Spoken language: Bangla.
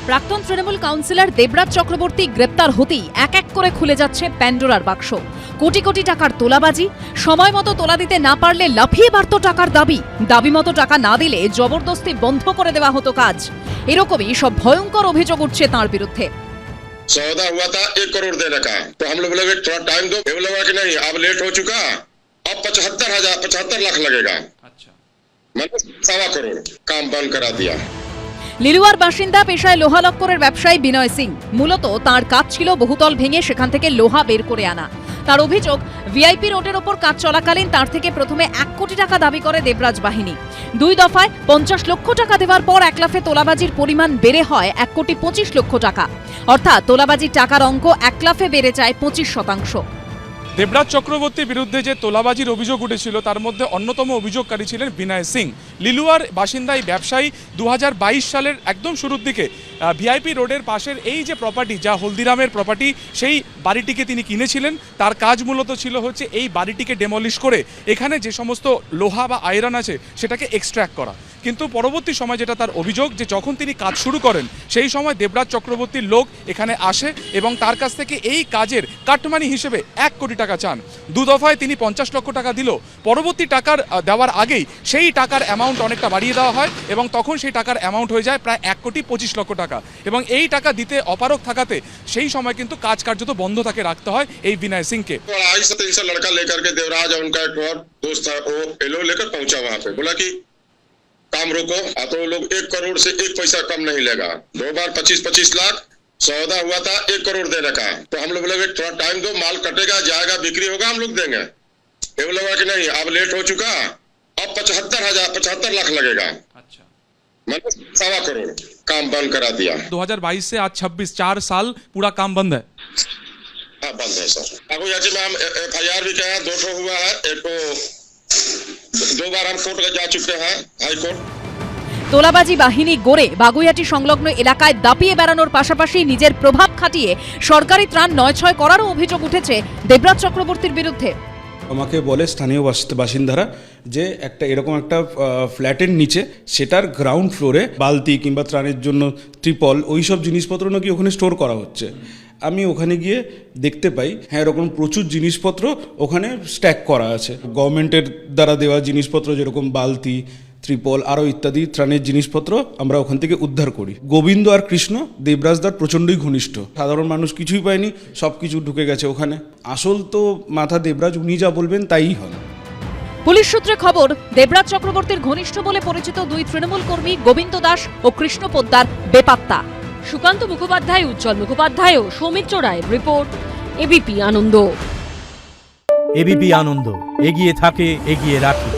প্রাক্তন তৃণমূল কাউন্সিলর দেবরাজ চক্রবর্তী গ্রেপ্তার হতেই এক এক করে খুলে যাচ্ছে প্যান্ডোরার বাক্স। কোটি কোটি টাকার তোলাবাজি, সময় মতো তোলা দিতে না পারলে লাফিয়ে বাড়ত টাকার দাবি মতো টাকা না দিলে জবরদস্তি বন্ধ করে দেওয়া হতো কাজ। এরকমই সব ভয়ঙ্কর অভিযোগ উঠছে তাঁর বিরুদ্ধে। सौदा हुआ था 1 करोड़ देने का, तो हम लोग बोले थोड़ा टाइम दो। वो बोला कि नहीं अब लेट हो चुका, अब 75 लाख लगेगा। अच्छा, मतलब 1.25 करोड़ काम बंद करा दिया। লিলুয়ার বাসিন্দা পেশায় লোহা লক্করের ব্যবসায়ী বিনয় সিং। মূলত তাঁর কাজ ছিল বহুতল ভেঙে সেখান থেকে লোহা বের করে আনা। তার অভিযোগ, ভিআইপি রোডের ওপর কাজ চলাকালীন তার থেকে প্রথমে 1 কোটি টাকা দাবি করে দেবরাজ বাহিনী। 2 দফায় 50 লক্ষ টাকা দেওয়ার পর এক লাফে তোলাবাজির পরিমাণ বেড়ে হয় 1,25 লক্ষ টাকা। অর্থাৎ তোলাবাজির টাকার অঙ্ক এক লাফে বেড়ে যায় 25%। দেবরাজ চক্রবর্তীর বিরুদ্ধে যে তোলাবাজির অভিযোগ উঠেছিল তার মধ্যে অন্যতম অভিযোগকারী ছিলেন বিনয় সিং। লিলুয়ার বাসিন্দা এই ব্যবসায়ী 2022 সালের একদম শুরুর দিকে ভিআইপি রোডের পাশের এই যে প্রপার্টি, যা হলদিরামের প্রপার্টি, সেই বাড়িটিকে তিনি কিনেছিলেন। তার কাজ মূলত ছিল হচ্ছে এই বাড়িটিকে ডেমলিশ করে এখানে যে সমস্ত লোহা বা আয়রন আছে সেটাকে এক্সট্র্যাক্ট করা। কিন্তু পরবর্তী সময় যেটা তার অভিযোগ, যে যখন তিনি কাজ শুরু করেন সেই সময় দেবরাজ চক্রবর্তীর লোক এখানে আসে এবং তার কাছ থেকে এই কাজের কাটমানি হিসেবে 1 কোটি টাকা চান। 2 দফায় তিনি 50 লক্ষ টাকা দিল। পরবর্তী টাকার দেওয়ার আগেই সেই টাকার অ্যামাউন্ট অনেকটা বাড়িয়ে দেওয়া হয় এবং তখন সেই টাকার অ্যামাউন্ট হয়ে যায় প্রায় 1,25 লক্ষ টাকা। এবং এই টাকা দিতে অপারগ থাকাতে সেই সময় কিন্তু কাজ কার্যত বন্ধ থাকে রাখতে হয় এই বিনয় সিংকে। 250-300 लड़का लेकर के देवराज और उनका एक और दोस्त था, वो एलो लेकर पहुंचा वहां पे, बोला कि काम रोको, तो लोग 1 करोड़ से 1 पैसा कम नहीं लेगा। 2 बार 25-25 लाख सौदा हुआ था 1 करोड़ देने का, तो हम लोग बोले थोड़ा टाइम दो, माल कटेगा जाएगा बिक्री होगा हम लोग देंगे। ये बोला कि नहीं अब लेट हो चुका, अब 75 लाख लगेगा। अच्छा, मतलब 1.25 करोड़ काम बंद करा दिया। 2022 से आज 26, 4 साल पूरा काम बंद है। हाँ बंद है सर। अब याची में हम FIR भी किया है, 2 ठो हुआ है, एक को 2 बार हम कोर्ट जा चुके हैं, हाई कोर्ट। তোলাবাজি বাহিনী গড়ে বাগুইয়াটি সংলগ্ন এলাকায় দাপিয়ে বেড়ানোর পাশাপাশি নিজের প্রভাব খাটিয়ে সরকারি ত্রাণ নয়-ছয় করারও অভিযোগ উঠেছে দেবরাজ চক্রবর্তীর বিরুদ্ধে। আমাকে বলে স্থানীয় বাসিন্দারা যে এরকম একটা ফ্ল্যাটের নিচে সেটার গ্রাউন্ড ফ্লোরে বালতি কিংবা ত্রাণের জন্য ত্রিপল ওই সব জিনিসপত্র নাকি ওখানে স্টোর করা হচ্ছে। আমি ওখানে গিয়ে দেখতে পাই হ্যাঁ এরকম প্রচুর জিনিসপত্র ওখানে স্ট্যাক করা আছে। গভর্নমেন্টের দ্বারা দেওয়া জিনিসপত্র যেরকম বালতি, ত্রিপল আরও ইত্যাদি ত্রাণের জিনিসপত্র আমরা ওখান থেকে উদ্ধার করি। গোবিন্দ আর কৃষ্ণ দেবরাজদার প্রচণ্ডই ঘনিষ্ঠ। সাধারণ মানুষ কিছুই পায়নি, সব কিছু ঢুকে গেছে ওখানে। আসল তো মাথা দেবরাজ, উনি যা বলবেন তাই হন। পুলিশ সূত্রে খবর, দেবরাজ চক্রবর্তীর ঘনিষ্ঠ বলে পরিচিত 2 তৃণমূল কর্মী গোবিন্দ দাস ও কৃষ্ণ পোদ্দার বেপাত্তা। সুকান্ত মুখোপাধ্যায়, উজ্জ্বল মুখোপাধ্যায় ও সৌমিত্র রায়ের রিপোর্ট, এবিপি আনন্দ। এবিপি আনন্দ, এগিয়ে থাকে, এগিয়ে রাখে।